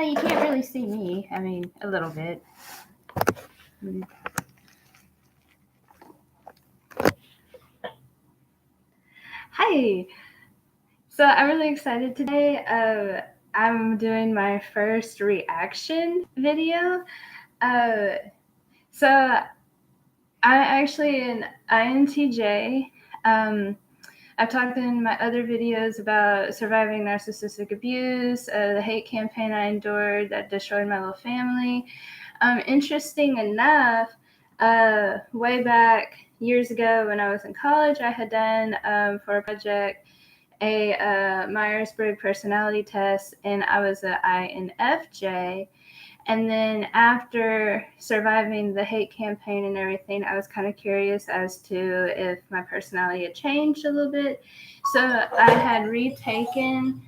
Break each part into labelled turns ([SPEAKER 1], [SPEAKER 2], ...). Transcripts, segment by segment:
[SPEAKER 1] You can't really see me. I mean, a little bit. Hi. So I'm really excited today. I'm doing my first reaction video. So I'm actually an INTJ. I've talked in my other videos about surviving narcissistic abuse, the hate campaign I endured that destroyed my little family. Interesting enough, way back years ago when I was in college, I had done for a project a Myers-Briggs personality test, and I was an INFJ. And then after surviving the hate campaign and everything, I was kind of curious as to if my personality had changed a little bit. So I had retaken,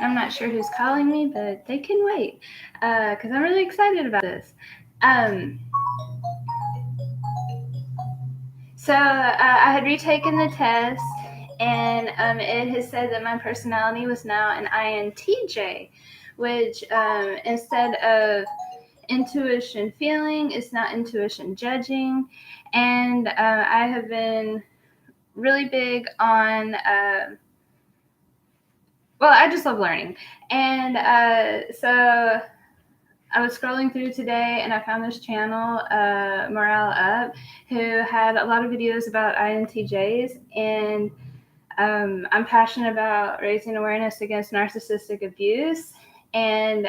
[SPEAKER 1] I'm not sure who's calling me, but they can wait because I'm really excited about this. So I had retaken the test, and it has said that my personality was now an INTJ, which instead of intuition feeling, it's not intuition judging. And I have been really big on, well, I just love learning. And so I was scrolling through today and I found this channel, Morale Up, who had a lot of videos about INTJs. And I'm passionate about raising awareness against narcissistic abuse. And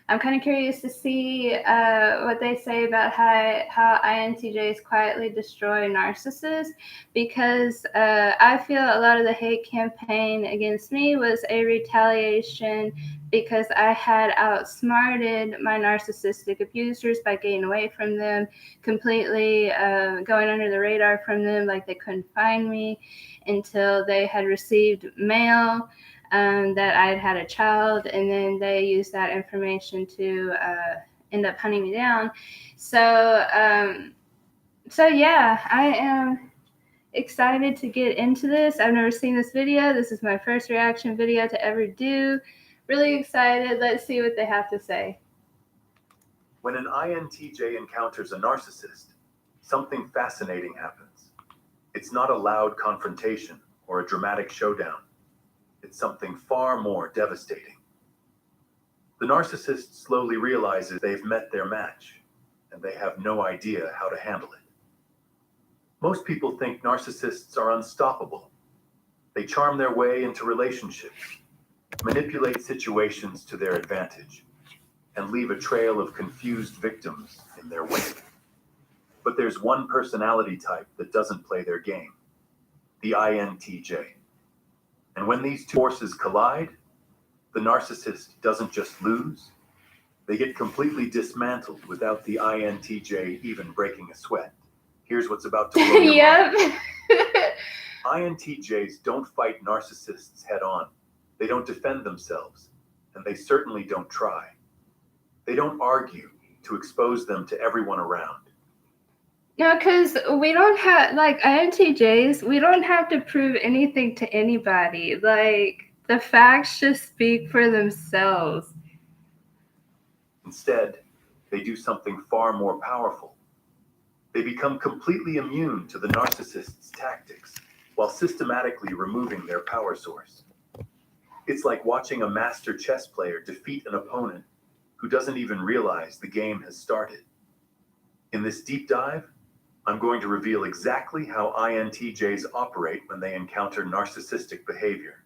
[SPEAKER 1] I'm kind of curious to see what they say about how INTJs quietly destroy narcissists, because I feel a lot of the hate campaign against me was a retaliation because I had outsmarted my narcissistic abusers by getting away from them, completely going under the radar from them, like they couldn't find me until they had received mail that I had had a child, and then they used that information to end up hunting me down. So yeah, I am excited to get into this. I've never seen this video. This is my first reaction video to ever do. Really excited. Let's see what they have to say.
[SPEAKER 2] When an INTJ encounters a narcissist, something fascinating happens. It's not a loud confrontation or a dramatic showdown. It's something far more devastating. The narcissist slowly realizes they've met their match, and they have no idea how to handle it. Most people think narcissists are unstoppable. They charm their way into relationships, manipulate situations to their advantage, and leave a trail of confused victims in their wake. But there's one personality type that doesn't play their game: the INTJ. And when these two forces collide, the narcissist doesn't just lose, they get completely dismantled without the INTJ even breaking a sweat. Here's what's about to blow your mind. INTJs don't fight narcissists head on. They don't defend themselves, and they certainly don't try. They don't argue to expose them to everyone around.
[SPEAKER 1] No, because we don't have, like, INTJs, we don't have to prove anything to anybody. Like, the facts just speak for themselves.
[SPEAKER 2] Instead, they do something far more powerful. They become completely immune to the narcissist's tactics while systematically removing their power source. It's like watching a master chess player defeat an opponent who doesn't even realize the game has started. In this deep dive, I'm going to reveal exactly how INTJs operate when they encounter narcissistic behavior.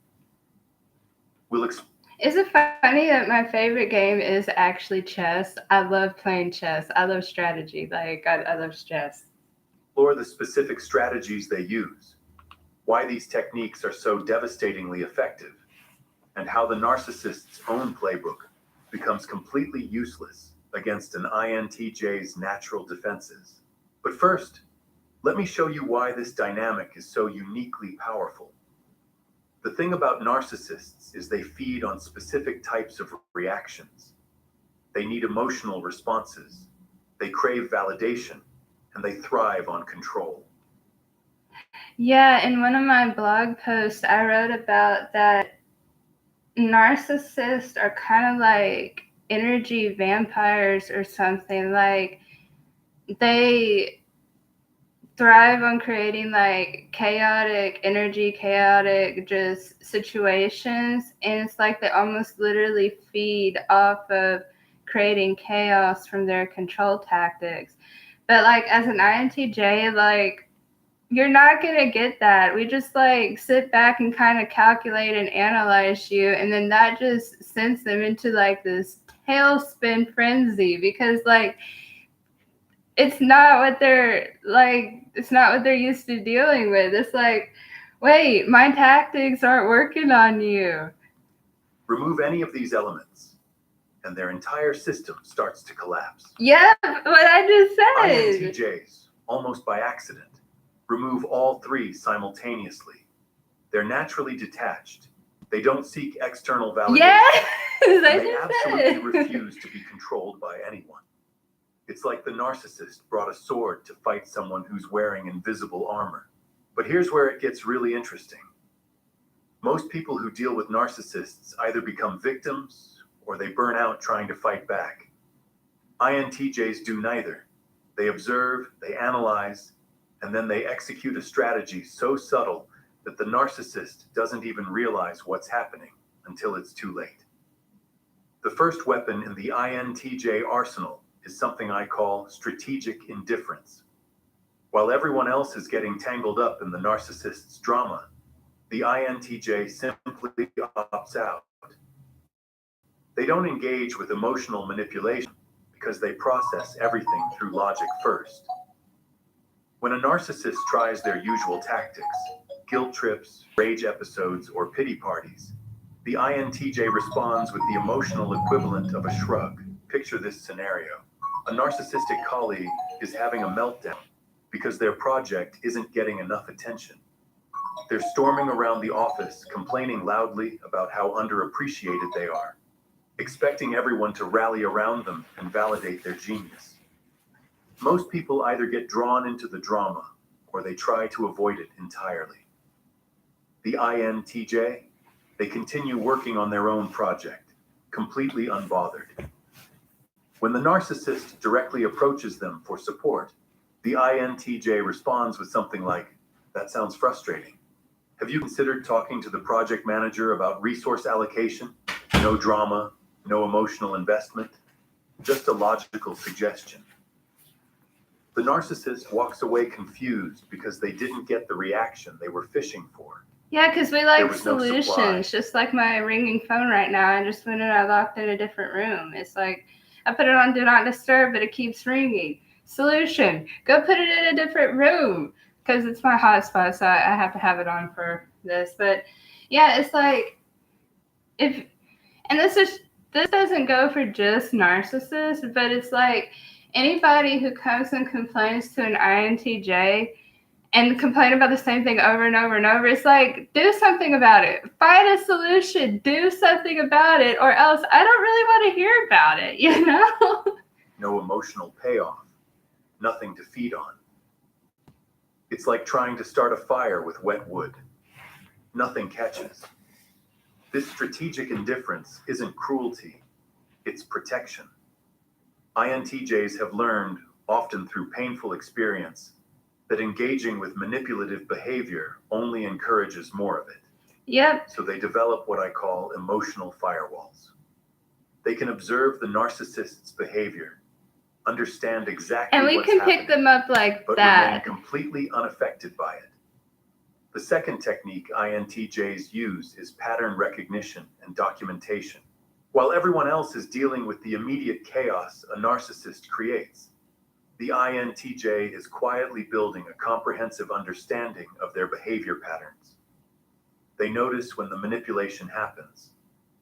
[SPEAKER 1] Is it funny that my favorite game is actually chess? I love playing chess. I love strategy. Like, I love chess.
[SPEAKER 2] Explore the specific strategies they use, why these techniques are so devastatingly effective, and how the narcissist's own playbook becomes completely useless against an INTJ's natural defenses. But first, let me show you why this dynamic is so uniquely powerful. The thing about narcissists is they feed on specific types of reactions. They need emotional responses, they crave validation, and they thrive on control.
[SPEAKER 1] Yeah, in one of my blog posts, I wrote about that narcissists are kind of like energy vampires or something. Like, they thrive on creating like chaotic energy, chaotic just situations, and it's like they almost literally feed off of creating chaos from their control tactics. But like as an INTJ, like you're not gonna get that. We just like sit back and kind of calculate and analyze you, and then that just sends them into like this tailspin frenzy because like it's not what they're used to dealing with. It's like, wait, my tactics aren't working on you.
[SPEAKER 2] Remove any of these elements, and their entire system starts to collapse.
[SPEAKER 1] Yeah, what I just said.
[SPEAKER 2] INTJs, almost by accident, remove all three simultaneously. They're naturally detached. They don't seek external validation.
[SPEAKER 1] Yes,
[SPEAKER 2] and they absolutely refuse to be controlled by anyone. It's like the narcissist brought a sword to fight someone who's wearing invisible armor. But here's where it gets really interesting. Most people who deal with narcissists either become victims or they burn out trying to fight back. INTJs do neither. They observe, they analyze, and then they execute a strategy so subtle that the narcissist doesn't even realize what's happening until it's too late. The first weapon in the INTJ arsenal is something I call strategic indifference. While everyone else is getting tangled up in the narcissist's drama, the INTJ simply opts out. They don't engage with emotional manipulation because they process everything through logic first. When a narcissist tries their usual tactics, guilt trips, rage episodes, or pity parties, the INTJ responds with the emotional equivalent of a shrug. Picture this scenario. A narcissistic colleague is having a meltdown because their project isn't getting enough attention. They're storming around the office, complaining loudly about how underappreciated they are, expecting everyone to rally around them and validate their genius. Most people either get drawn into the drama or they try to avoid it entirely. The INTJ, they continue working on their own project, completely unbothered. When the narcissist directly approaches them for support, the INTJ responds with something like, "That sounds frustrating. Have you considered talking to the project manager about resource allocation? No drama, no emotional investment, just a logical suggestion." The narcissist walks away confused because they didn't get the reaction they were fishing for.
[SPEAKER 1] Yeah, because we like
[SPEAKER 2] no
[SPEAKER 1] solutions.
[SPEAKER 2] supply.
[SPEAKER 1] Just like my ringing phone right now. I just went and I locked in a different room. It's like I put it on Do Not Disturb, but it keeps ringing. Solution: go put it in a different room because it's my hotspot, so I have to have it on for this. But yeah, it's like if, and this doesn't go for just narcissists, but it's like anybody who comes and complains to an INTJ and complain about the same thing over and over and over. It's like, do something about it. Find a solution. Do something about it, or else I don't really want to hear about it, you know?
[SPEAKER 2] No emotional payoff, nothing to feed on. It's like trying to start a fire with wet wood. Nothing catches. This strategic indifference isn't cruelty, it's protection. INTJs have learned, often through painful experience, that engaging with manipulative behavior only encourages more of it.
[SPEAKER 1] Yep.
[SPEAKER 2] So they develop what I call emotional firewalls. They can observe the narcissist's behavior, understand exactly
[SPEAKER 1] And we
[SPEAKER 2] what's
[SPEAKER 1] can
[SPEAKER 2] happening,
[SPEAKER 1] pick them up like
[SPEAKER 2] but
[SPEAKER 1] that.
[SPEAKER 2] remain completely unaffected by it. The second technique INTJs use is pattern recognition and documentation. While everyone else is dealing with the immediate chaos a narcissist creates, the INTJ is quietly building a comprehensive understanding of their behavior patterns. They notice when the manipulation happens,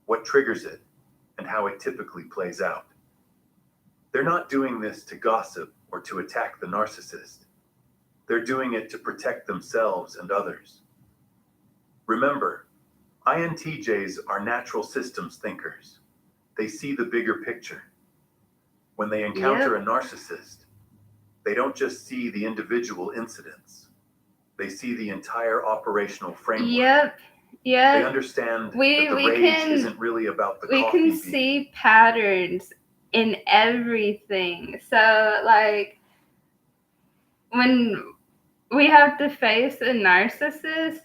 [SPEAKER 2] what triggers it, and how it typically plays out. They're not doing this to gossip or to attack the narcissist. They're doing it to protect themselves and others. Remember, INTJs are natural systems thinkers. They see the bigger picture. When they encounter a narcissist, they don't just see the individual incidents. They see the entire operational framework.
[SPEAKER 1] Yep. Yeah.
[SPEAKER 2] They understand that
[SPEAKER 1] We
[SPEAKER 2] the rage isn't really about the
[SPEAKER 1] we
[SPEAKER 2] coffee
[SPEAKER 1] can
[SPEAKER 2] bean.
[SPEAKER 1] see patterns in everything. So like when we have to face a narcissist,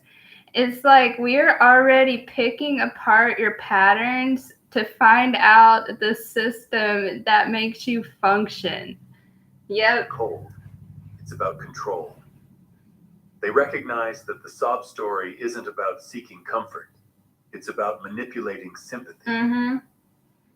[SPEAKER 1] it's like we're already picking apart your patterns to find out the system that makes you function. Yep.
[SPEAKER 2] Cold. It's about control. They recognize that the sob story isn't about seeking comfort. It's about manipulating sympathy.
[SPEAKER 1] Mm-hmm.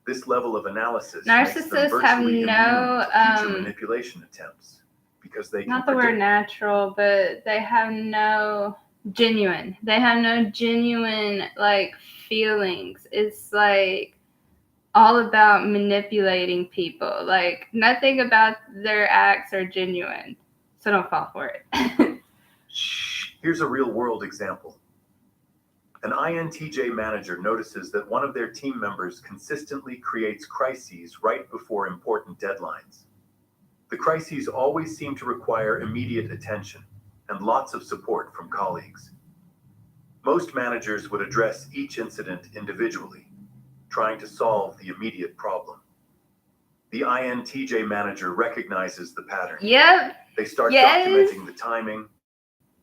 [SPEAKER 2] This level of analysis makes them
[SPEAKER 1] Narcissists have
[SPEAKER 2] virtually immune
[SPEAKER 1] no
[SPEAKER 2] to future manipulation attempts because they can
[SPEAKER 1] not the word natural, but they have no genuine. They have no genuine like feelings. It's like all about manipulating people. Like nothing about their acts are genuine. So don't fall for it.
[SPEAKER 2] Here's a real world example. An INTJ manager notices that one of their team members consistently creates crises right before important deadlines. The crises always seem to require immediate attention and lots of support from colleagues. Most managers would address each incident individually, trying to solve the immediate problem. The INTJ manager recognizes the pattern.
[SPEAKER 1] Yep.
[SPEAKER 2] They start
[SPEAKER 1] Yes.
[SPEAKER 2] documenting the timing,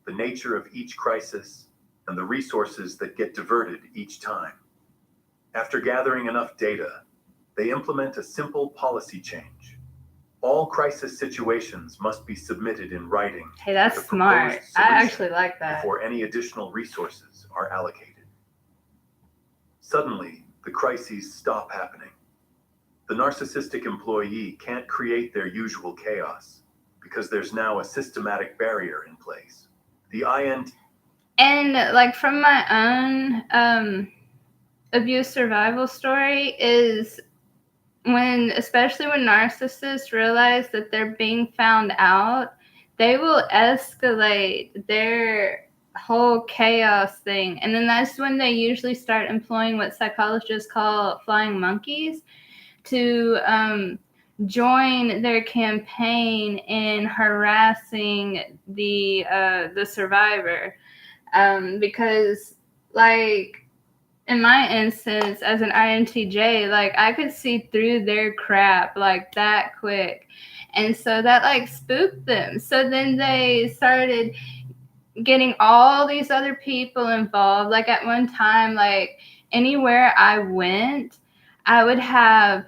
[SPEAKER 2] the nature of each crisis, and the resources that get diverted each time. After gathering enough data, they implement a simple policy change. All crisis situations must be submitted in writing.
[SPEAKER 1] Hey, that's smart. I actually like that.
[SPEAKER 2] Before any additional resources are allocated. Suddenly, the crises stop happening. The narcissistic employee can't create their usual chaos because there's now a systematic barrier in place. The INTJ.
[SPEAKER 1] And like from my own abuse survival story is especially when narcissists realize that they're being found out, they will escalate their whole chaos thing. And then that's when they usually start employing what psychologists call flying monkeys to join their campaign in harassing the survivor. Because like in my instance as an INTJ, like I could see through their crap like that quick. And so that like spooked them. So then they started getting all these other people involved. Like at one time, like anywhere I went, I would have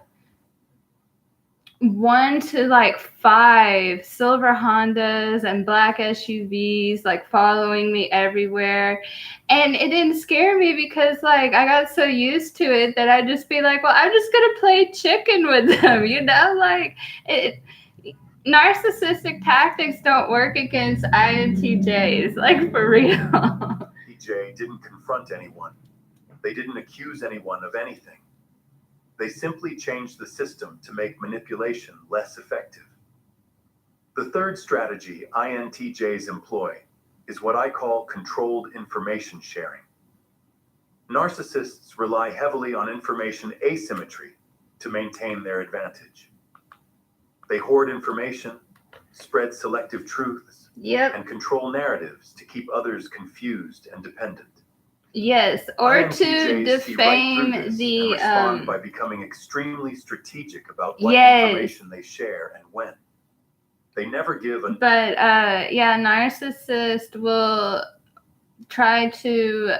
[SPEAKER 1] 1 to like 5 silver Hondas and black SUVs like following me everywhere. And it didn't scare me because like I got so used to it that I'd just be like, well, I'm just gonna play chicken with them, you know? Like narcissistic tactics don't work against INTJs, like for real.
[SPEAKER 2] INTJ didn't confront anyone. They didn't accuse anyone of anything. They simply changed the system to make manipulation less effective. The third strategy INTJs employ is what I call controlled information sharing. Narcissists rely heavily on information asymmetry to maintain their advantage. They hoard information, spread selective truths, and control narratives to keep others confused and dependent.
[SPEAKER 1] Yes, or
[SPEAKER 2] INTJs
[SPEAKER 1] to defame
[SPEAKER 2] right
[SPEAKER 1] the
[SPEAKER 2] and respond by becoming extremely strategic about what information they share and when. They never give an.
[SPEAKER 1] But yeah, narcissist will try to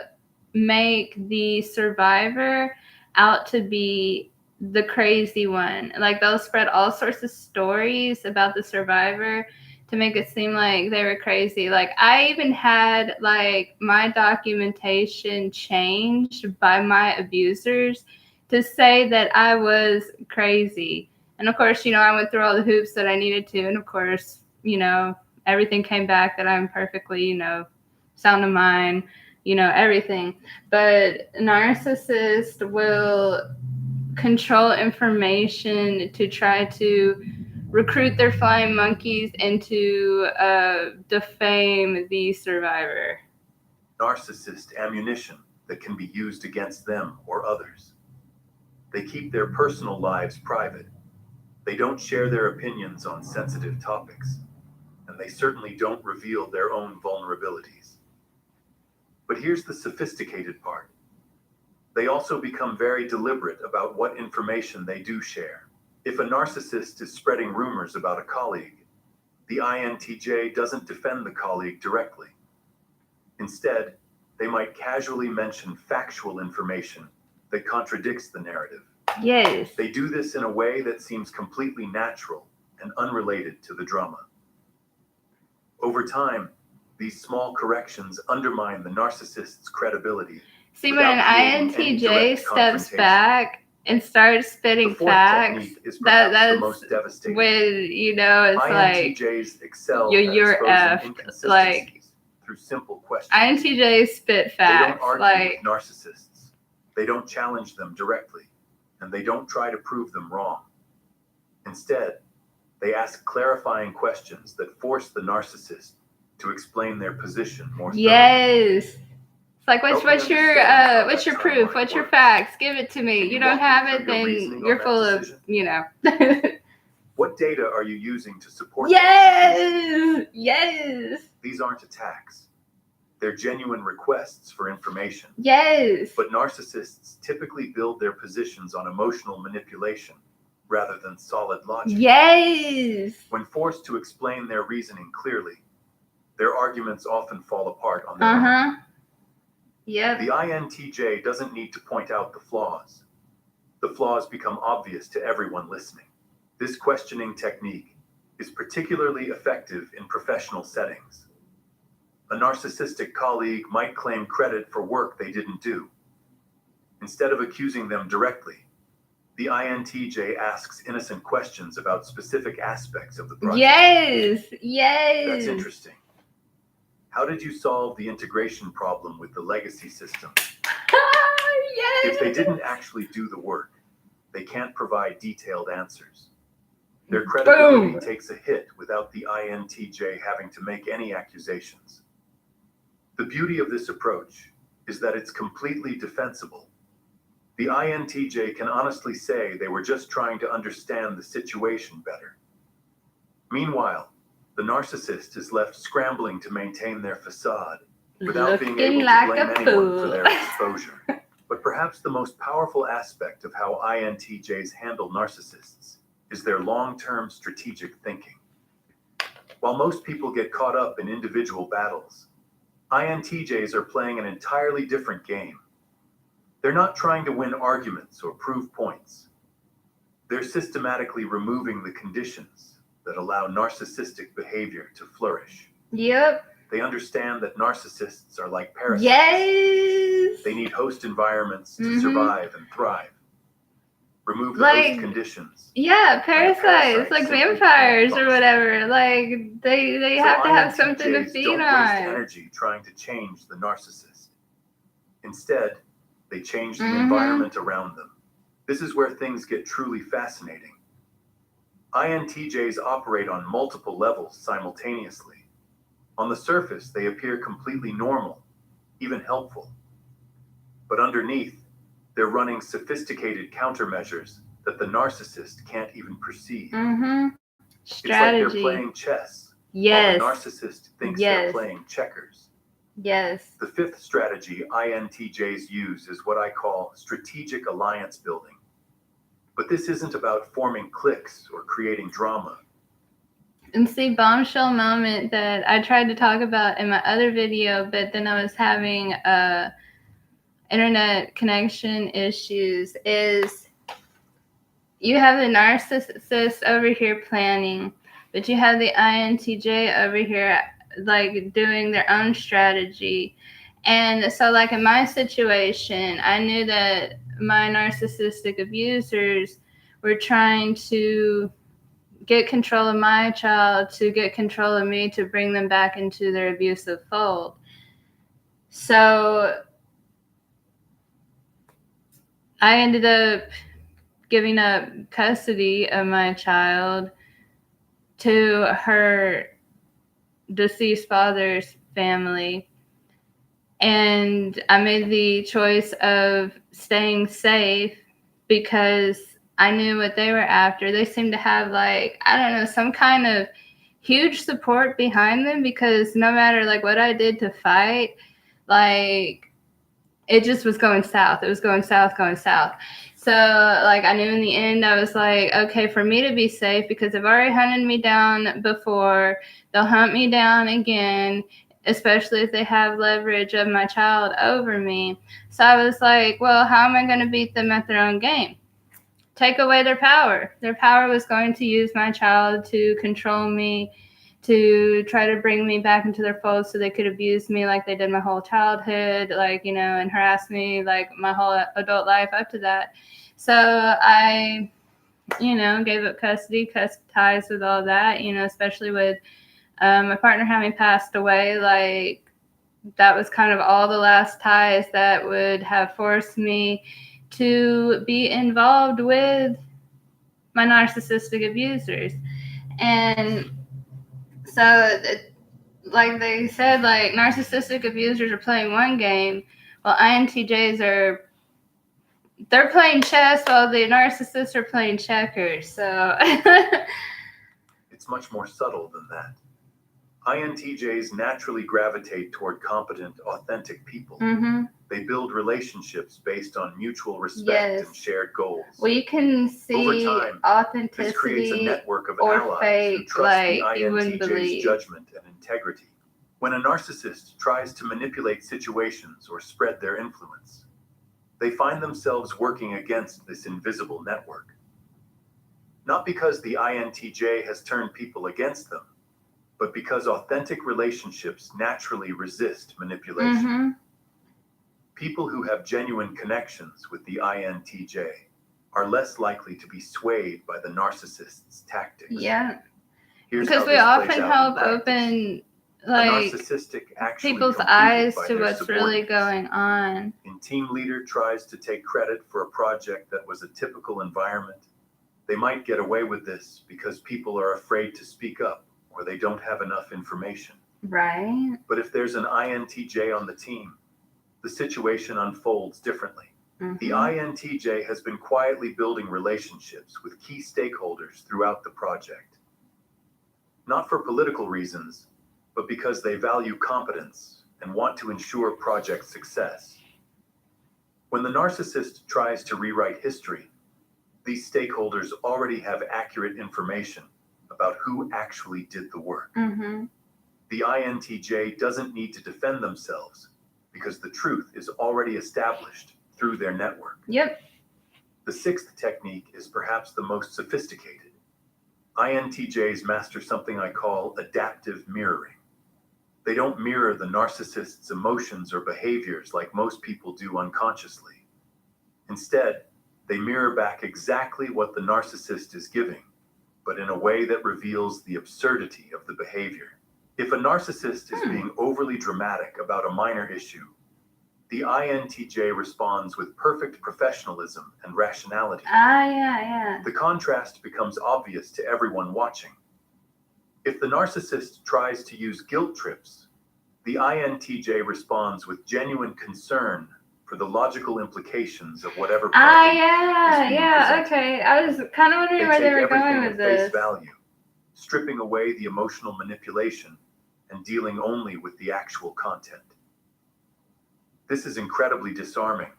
[SPEAKER 1] make the survivor out to be the crazy one. Like they'll spread all sorts of stories about the survivor to make it seem like they were crazy. Like I even had like my documentation changed by my abusers to say that I was crazy. And of course, you know, I went through all the hoops that I needed to. And of course, you know, everything came back that I'm perfectly, you know, sound of mind, you know, everything. But narcissists will control information to try to recruit their flying monkeys and to defame the survivor.
[SPEAKER 2] Narcissist ammunition that can be used against them or others. They keep their personal lives private. They don't share their opinions on sensitive topics, and they certainly don't reveal their own vulnerabilities. But here's the sophisticated part. They also become very deliberate about what information they do share. If a narcissist is spreading rumors about a colleague, the INTJ doesn't defend the colleague directly. Instead, they might casually mention factual information that contradicts the narrative.
[SPEAKER 1] Yes.
[SPEAKER 2] They do this in a way that seems completely natural and unrelated to the drama. Over time, these small corrections undermine the narcissist's credibility.
[SPEAKER 1] See, when an INTJ steps back and starts spitting facts, that's when, you know, it's
[SPEAKER 2] INTJs excel
[SPEAKER 1] you're effed. Like,
[SPEAKER 2] through simple questions.
[SPEAKER 1] INTJs spit facts.
[SPEAKER 2] They don't argue with narcissists. They don't challenge them directly, and they don't try to prove them wrong. Instead, they ask clarifying questions that force the narcissist to explain their position more thoroughly.
[SPEAKER 1] Yes. It's like, what's your proof? What's your facts? Give it to me. You don't have it, then you're full of, you know.
[SPEAKER 2] What data are you using to support
[SPEAKER 1] Yes! Yes!
[SPEAKER 2] These aren't attacks. They're genuine requests for information.
[SPEAKER 1] Yes!
[SPEAKER 2] But narcissists typically build their positions on emotional manipulation rather than solid logic.
[SPEAKER 1] Yes!
[SPEAKER 2] When forced to explain their reasoning clearly, their arguments often fall apart on their own.
[SPEAKER 1] Yep.
[SPEAKER 2] The INTJ doesn't need to point out the flaws. The flaws become obvious to everyone listening. This questioning technique is particularly effective in professional settings. A narcissistic colleague might claim credit for work they didn't do. Instead of accusing them directly, the INTJ asks innocent questions about specific aspects of the project.
[SPEAKER 1] Yes! Yes!
[SPEAKER 2] That's interesting. How did you solve the integration problem with the legacy system?
[SPEAKER 1] Yes!
[SPEAKER 2] If they didn't actually do the work, they can't provide detailed answers. Their credibility takes a hit without the INTJ having to make any accusations. The beauty of this approach is that it's completely defensible. The INTJ can honestly say they were just trying to understand the situation better. Meanwhile, the narcissist is left scrambling to maintain their facade without being able to blame anyone for their exposure. But perhaps the most powerful aspect of how INTJs handle narcissists is their long-term strategic thinking. While most people get caught up in individual battles, INTJs are playing an entirely different game. They're not trying to win arguments or prove points. They're systematically removing the conditions that allow narcissistic behavior to flourish.
[SPEAKER 1] Yep.
[SPEAKER 2] They understand that narcissists are like parasites.
[SPEAKER 1] Yes!
[SPEAKER 2] They need host environments to survive and thrive. Remove the host conditions.
[SPEAKER 1] Yeah, parasites, like vampires or whatever. Like, they have to have something to feed
[SPEAKER 2] don't
[SPEAKER 1] on.
[SPEAKER 2] waste energy trying to change the narcissist. Instead, they change the environment around them. This is where things get truly fascinating. INTJs operate on multiple levels simultaneously. On the surface, they appear completely normal, even helpful. But underneath, they're running sophisticated countermeasures that the narcissist can't even perceive.
[SPEAKER 1] Strategy.
[SPEAKER 2] It's like they're playing chess.
[SPEAKER 1] Yes.
[SPEAKER 2] While the narcissist thinks they're playing checkers.
[SPEAKER 1] Yes.
[SPEAKER 2] The fifth strategy INTJs use is what I call strategic alliance building. But this isn't about forming cliques or creating drama.
[SPEAKER 1] And see, bombshell moment that I tried to talk about in my other video, but then I was having internet connection issues, is you have the narcissist over here planning, but you have the INTJ over here like doing their own strategy. And so like in my situation, I knew that my narcissistic abusers were trying to get control of my child, to get control of me, to bring them back into their abusive fold. So I ended up giving up custody of my child to her deceased father's family. And I made the choice of staying safe because I knew what they were after. They seemed to have, like, I don't know, some kind of huge support behind them, because no matter like what I did to fight, like it just was going south. It was going south, going south. So, like, I knew in the end, I was like, okay, for me to be safe, because they've already hunted me down before, they'll hunt me down again, especially if they have leverage of my child over me. So I was like, well, how am I going to beat them at their own game? Take away their power. Their power was going to use my child to control me, to try to bring me back into their fold so they could abuse me like they did my whole childhood, like, and harass me like my whole adult life up to that. So I, gave up custody, cut ties with all that, especially with my partner having passed away. Like, that was kind of all the last ties that would have forced me to be involved with my narcissistic abusers. And so, like they said, like, narcissistic abusers are playing one game, while INTJs they're playing chess while the narcissists are playing checkers. So
[SPEAKER 2] It's much more subtle than that. INTJs naturally gravitate toward competent, authentic people. They build relationships based on mutual respect and shared goals.
[SPEAKER 1] We can see
[SPEAKER 2] Over time,
[SPEAKER 1] authenticity,
[SPEAKER 2] this creates a network of
[SPEAKER 1] or
[SPEAKER 2] allies
[SPEAKER 1] fake,
[SPEAKER 2] who trust
[SPEAKER 1] like,
[SPEAKER 2] the
[SPEAKER 1] you wouldn't
[SPEAKER 2] INTJ's
[SPEAKER 1] believe.
[SPEAKER 2] judgment and integrity. When a narcissist tries to manipulate situations or spread their influence, they find themselves working against this invisible network. Not because the INTJ has turned people against them, but because authentic relationships naturally resist manipulation. People who have genuine connections with the INTJ are less likely to be swayed by the narcissist's tactics.
[SPEAKER 1] Yeah.
[SPEAKER 2] Here's
[SPEAKER 1] because
[SPEAKER 2] how
[SPEAKER 1] we
[SPEAKER 2] this
[SPEAKER 1] often
[SPEAKER 2] plays out in
[SPEAKER 1] help
[SPEAKER 2] practice.
[SPEAKER 1] open,
[SPEAKER 2] A
[SPEAKER 1] like,
[SPEAKER 2] narcissistic actually
[SPEAKER 1] people's
[SPEAKER 2] completed
[SPEAKER 1] eyes
[SPEAKER 2] by
[SPEAKER 1] to
[SPEAKER 2] their
[SPEAKER 1] what's really
[SPEAKER 2] subordinates.
[SPEAKER 1] going on.
[SPEAKER 2] When team leader tries to take credit for a project that was a typical environment, they might get away with this because people are afraid to speak up or they don't have enough information.
[SPEAKER 1] Right.
[SPEAKER 2] But if there's an INTJ on the team, the situation unfolds differently. The INTJ has been quietly building relationships with key stakeholders throughout the project. Not for political reasons, but because they value competence and want to ensure project success. When the narcissist tries to rewrite history, these stakeholders already have accurate information about who actually did the work. The INTJ doesn't need to defend themselves because the truth is already established through their network.
[SPEAKER 1] Yep.
[SPEAKER 2] The sixth technique is perhaps the most sophisticated. INTJs master something I call adaptive mirroring. They don't mirror the narcissist's emotions or behaviors like most people do unconsciously. Instead, they mirror back exactly what the narcissist is giving, but in a way that reveals the absurdity of the behavior. If a narcissist is being overly dramatic about a minor issue, the INTJ responds with perfect professionalism and rationality.
[SPEAKER 1] Yeah.
[SPEAKER 2] The contrast becomes obvious to everyone watching. If the narcissist tries to use guilt trips, the INTJ responds with genuine concern for the logical implications of whatever problem is being presented.
[SPEAKER 1] Okay. I was kind of wondering where they were going with this.
[SPEAKER 2] Face value, stripping away the emotional manipulation and dealing only with the actual content. This is incredibly disarming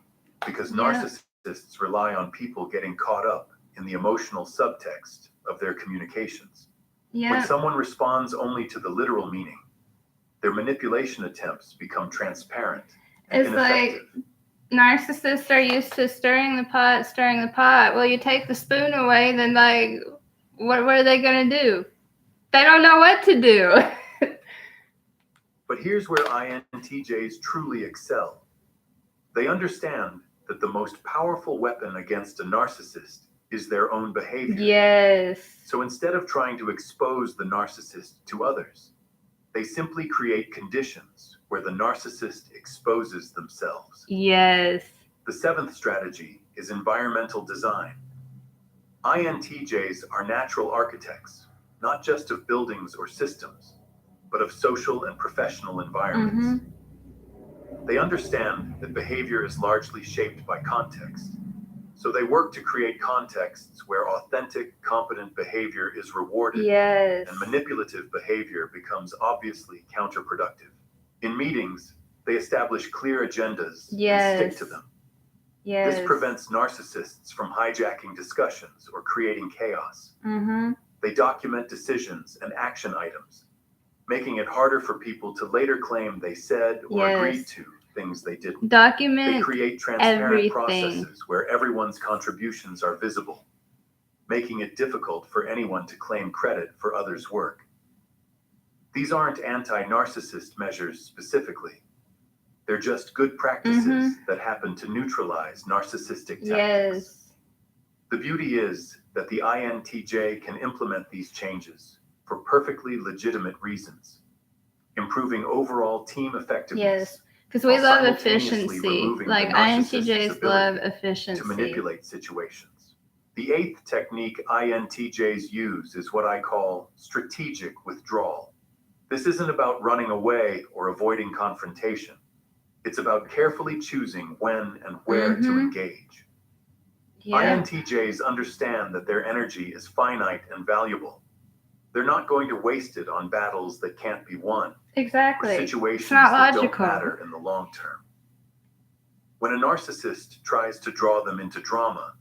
[SPEAKER 2] because narcissists rely on people getting caught up in the emotional subtext of their communications. When someone responds only to the literal meaning, their manipulation attempts become transparent and ineffective.
[SPEAKER 1] Like, narcissists are used to stirring the pot. Well, you take the spoon away, then, like, what are they going to do? They don't know what to do.
[SPEAKER 2] But here's where INTJs truly excel. They understand that the most powerful weapon against a narcissist is their own behavior.
[SPEAKER 1] Yes.
[SPEAKER 2] So instead of trying to expose the narcissist to others, they simply create conditions where the narcissist exposes themselves.
[SPEAKER 1] Yes.
[SPEAKER 2] The seventh strategy is environmental design. INTJs are natural architects, not just of buildings or systems, but of social and professional environments. They understand that behavior is largely shaped by context, so they work to create contexts where authentic, competent behavior is rewarded and manipulative behavior becomes obviously counterproductive. In meetings, They establish clear agendas and
[SPEAKER 1] Yes.
[SPEAKER 2] stick to them.
[SPEAKER 1] Yes.
[SPEAKER 2] This prevents narcissists from hijacking discussions or creating chaos.
[SPEAKER 1] Mm-hmm.
[SPEAKER 2] They document decisions and action items, making it harder for people to later claim they said or agreed to things they didn't. They
[SPEAKER 1] Document
[SPEAKER 2] create transparent
[SPEAKER 1] everything.
[SPEAKER 2] processes where everyone's contributions are visible, making it difficult for anyone to claim credit for others' work. These aren't anti-narcissist measures specifically. They're just good practices that happen to neutralize narcissistic tactics.
[SPEAKER 1] Yes.
[SPEAKER 2] The beauty is that the INTJ can implement these changes for perfectly legitimate reasons, improving overall team effectiveness.
[SPEAKER 1] Yes, because we
[SPEAKER 2] while
[SPEAKER 1] love
[SPEAKER 2] simultaneously
[SPEAKER 1] efficiency.
[SPEAKER 2] removing
[SPEAKER 1] Like
[SPEAKER 2] the narcissist's
[SPEAKER 1] INTJs love
[SPEAKER 2] ability
[SPEAKER 1] efficiency.
[SPEAKER 2] to manipulate situations. The eighth technique INTJs use is what I call strategic withdrawal. This isn't about running away or avoiding confrontation. It's about carefully choosing when and where to engage.
[SPEAKER 1] Yeah.
[SPEAKER 2] INTJs understand that their energy is finite and valuable. They're not going to waste it on battles that can't be won,
[SPEAKER 1] Exactly.
[SPEAKER 2] or situations
[SPEAKER 1] It's not
[SPEAKER 2] that
[SPEAKER 1] logical.
[SPEAKER 2] don't matter in the long term. When a narcissist tries to draw them into drama,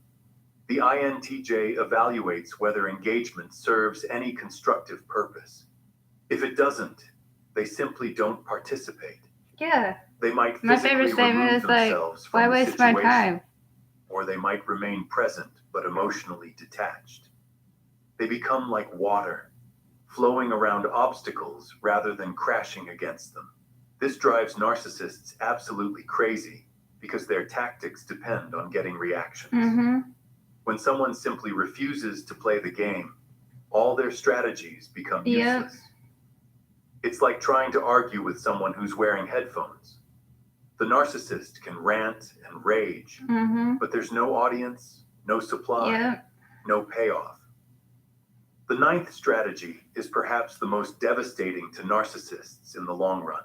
[SPEAKER 2] the INTJ evaluates whether engagement serves any constructive purpose. If it doesn't, they simply don't participate.
[SPEAKER 1] Yeah.
[SPEAKER 2] They might
[SPEAKER 1] My favorite
[SPEAKER 2] physically
[SPEAKER 1] statement
[SPEAKER 2] remove
[SPEAKER 1] is like,
[SPEAKER 2] themselves
[SPEAKER 1] why
[SPEAKER 2] from the
[SPEAKER 1] waste my
[SPEAKER 2] situation,
[SPEAKER 1] time?
[SPEAKER 2] or they might remain present but emotionally detached. They become like water, flowing around obstacles rather than crashing against them. This drives narcissists absolutely crazy because their tactics depend on getting reactions. When someone simply refuses to play the game, all their strategies become useless. It's like trying to argue with someone who's wearing headphones. The narcissist can rant and rage, but there's no audience, no supply, no payoff. The ninth strategy is perhaps the most devastating to narcissists in the long run.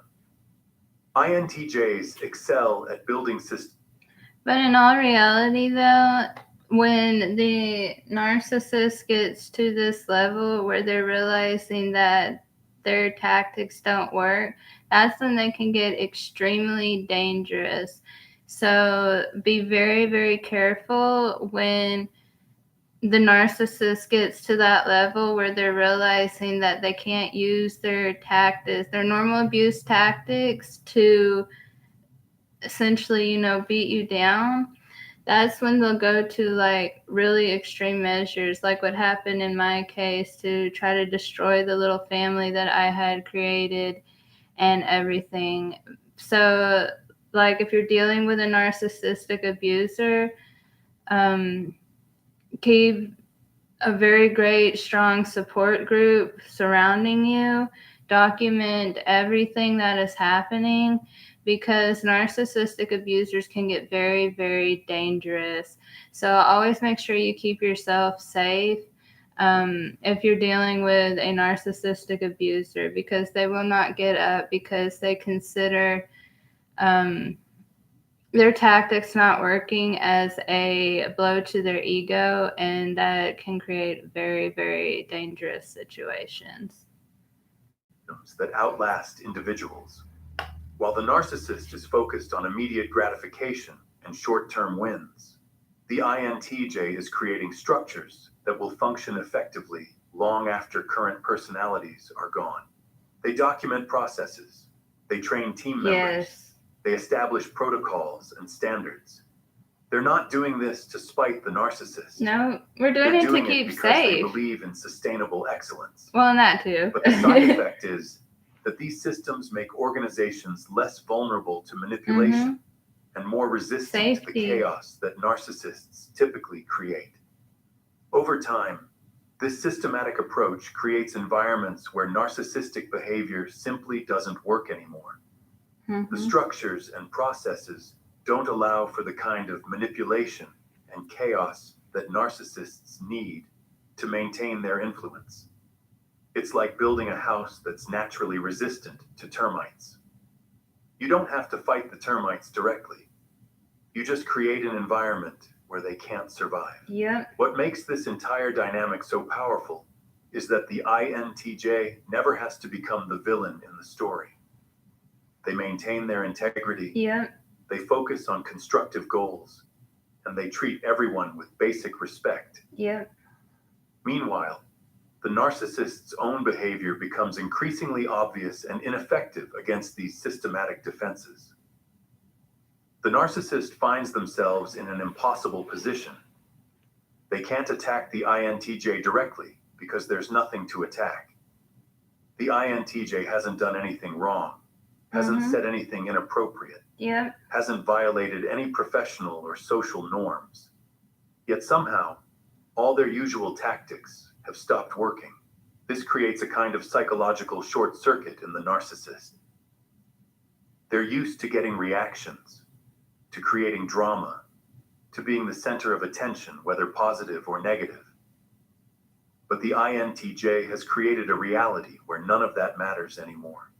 [SPEAKER 2] INTJs excel at building systems.
[SPEAKER 1] But in all reality, though, when the narcissist gets to this level where they're realizing that their tactics don't work, that's when they can get extremely dangerous. So be very, very careful when the narcissist gets to that level where they're realizing that they can't use their tactics, their normal abuse tactics, to essentially, beat you down. That's when they'll go to like really extreme measures, like what happened in my case, to try to destroy the little family that I had created and everything. So, like, if you're dealing with a narcissistic abuser, keep a very great, strong support group surrounding you. Document everything that is happening, because narcissistic abusers can get very, very dangerous. So always make sure you keep yourself safe if you're dealing with a narcissistic abuser, because they will not get up because they consider their tactics not working as a blow to their ego, and that can create very, very dangerous situations.
[SPEAKER 2] That outlast individuals. While the narcissist is focused on immediate gratification and short-term wins, the INTJ is creating structures that will function effectively long after current personalities are gone. They document processes. They train team members. They establish protocols and standards. They're not doing this to spite the narcissist.
[SPEAKER 1] No, we're doing it to keep
[SPEAKER 2] because
[SPEAKER 1] safe.
[SPEAKER 2] They believe in sustainable excellence.
[SPEAKER 1] Well, and that too.
[SPEAKER 2] But the side effect is that these systems make organizations less vulnerable to manipulation and more resistant to the chaos that narcissists typically create. Over time, this systematic approach creates environments where narcissistic behavior simply doesn't work anymore. The structures and processes don't allow for the kind of manipulation and chaos that narcissists need to maintain their influence. It's like building a house that's naturally resistant to termites. You don't have to fight the termites directly. You just create an environment where they can't survive. What makes this entire dynamic so powerful is that the INTJ never has to become the villain in the story. They maintain their integrity.
[SPEAKER 1] Yep.
[SPEAKER 2] They focus on constructive goals. And they treat everyone with basic respect.
[SPEAKER 1] Yep.
[SPEAKER 2] Meanwhile, the narcissist's own behavior becomes increasingly obvious and ineffective against these systematic defenses. The narcissist finds themselves in an impossible position. They can't attack the INTJ directly because there's nothing to attack. The INTJ hasn't done anything wrong, hasn't said anything inappropriate, hasn't violated any professional or social norms. Yet somehow, all their usual tactics have stopped working. This creates a kind of psychological short circuit in the narcissist. They're used to getting reactions, to creating drama, to being the center of attention, whether positive or negative. But the INTJ has created a reality where none of that matters anymore.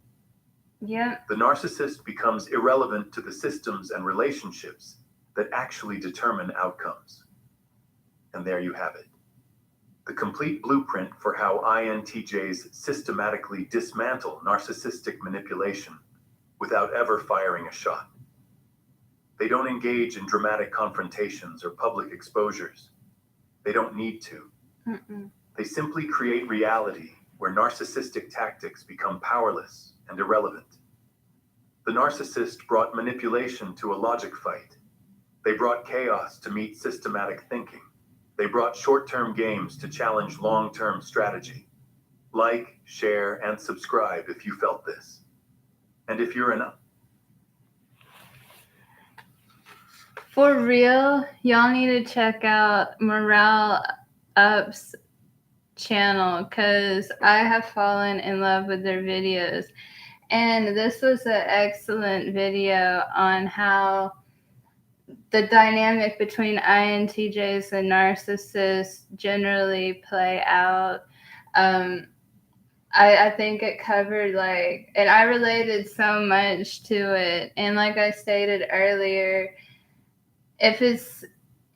[SPEAKER 2] The narcissist becomes irrelevant to the systems and relationships that actually determine outcomes. And there you have it. The complete blueprint for how INTJs systematically dismantle narcissistic manipulation without ever firing a shot. They don't engage in dramatic confrontations or public exposures. They don't need to. They simply create reality where narcissistic tactics become powerless and irrelevant. The narcissist brought manipulation to a logic fight. They brought chaos to meet systematic thinking. They brought short-term games to challenge long-term strategy. Like, share, and subscribe if you felt this. And if you're an...
[SPEAKER 1] For real, y'all need to check out Morale Up's channel because I have fallen in love with their videos. And this was an excellent video on how the dynamic between INTJs and narcissists generally play out. I think it covered and I related so much to it. And like I stated earlier, if it's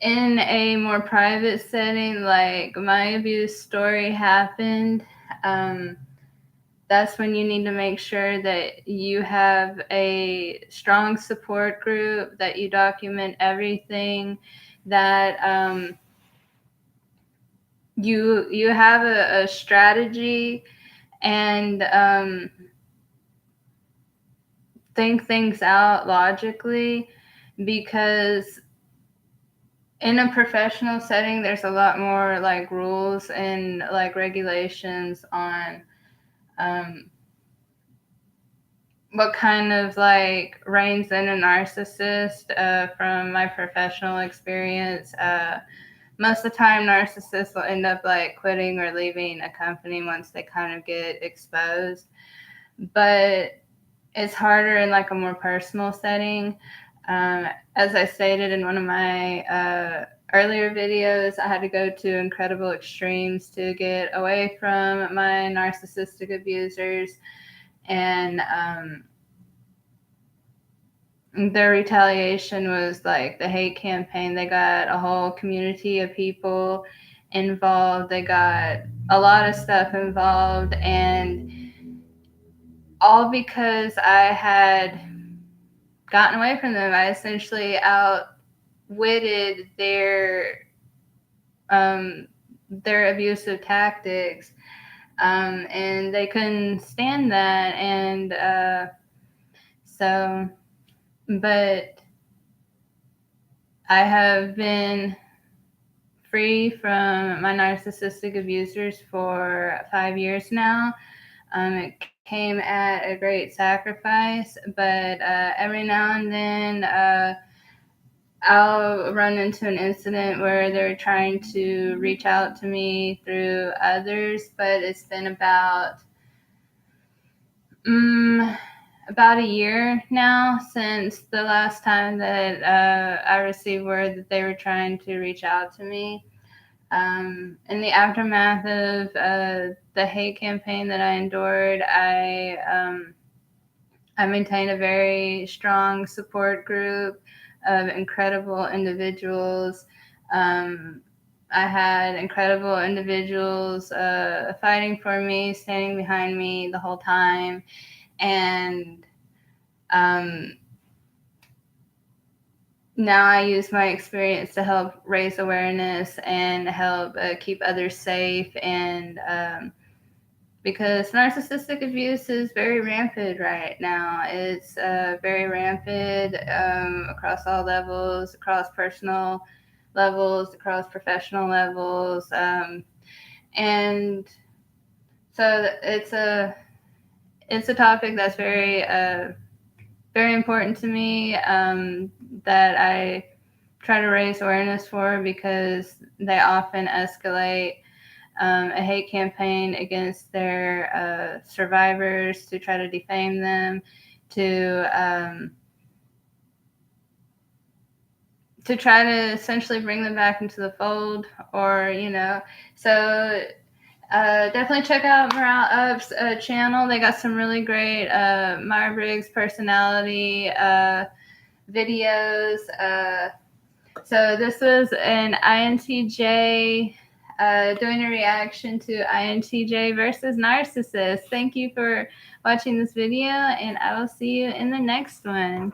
[SPEAKER 1] in a more private setting, like my abuse story happened, that's when you need to make sure that you have a strong support group, that you document everything, that you have a strategy and think things out logically, because in a professional setting, there's a lot more rules and regulations on what kind of reins in a narcissist. From my professional experience, most of the time narcissists will end up quitting or leaving a company once they kind of get exposed, but it's harder in a more personal setting. As I stated in one of my earlier videos, I had to go to incredible extremes to get away from my narcissistic abusers. And their retaliation was the hate campaign. They got a whole community of people involved. They got a lot of stuff involved. And all because I had gotten away from them. I essentially outwitted their abusive tactics, and they couldn't stand that. And but I have been free from my narcissistic abusers for 5 years now. It came at a great sacrifice, but every now and then I'll run into an incident where they're trying to reach out to me through others, but it's been about a year now since the last time that I received word that they were trying to reach out to me. In the aftermath of the hate campaign that I endured, I maintained a very strong support group of incredible individuals. I had incredible individuals fighting for me, standing behind me the whole time. And Now I use my experience to help raise awareness and help keep others safe. And because narcissistic abuse is very rampant right now, it's very rampant across all levels, across personal levels, across professional levels. And so it's a topic that's very important to me, that I try to raise awareness for, because they often escalate a hate campaign against their survivors to try to defame them, to try to essentially bring them back into the fold, or so definitely check out Morale Up's channel. They got some really great Myers-Briggs personality videos. So this was an INTJ doing a reaction to INTJ versus Narcissist. Thank you for watching this video, and I will see you in the next one.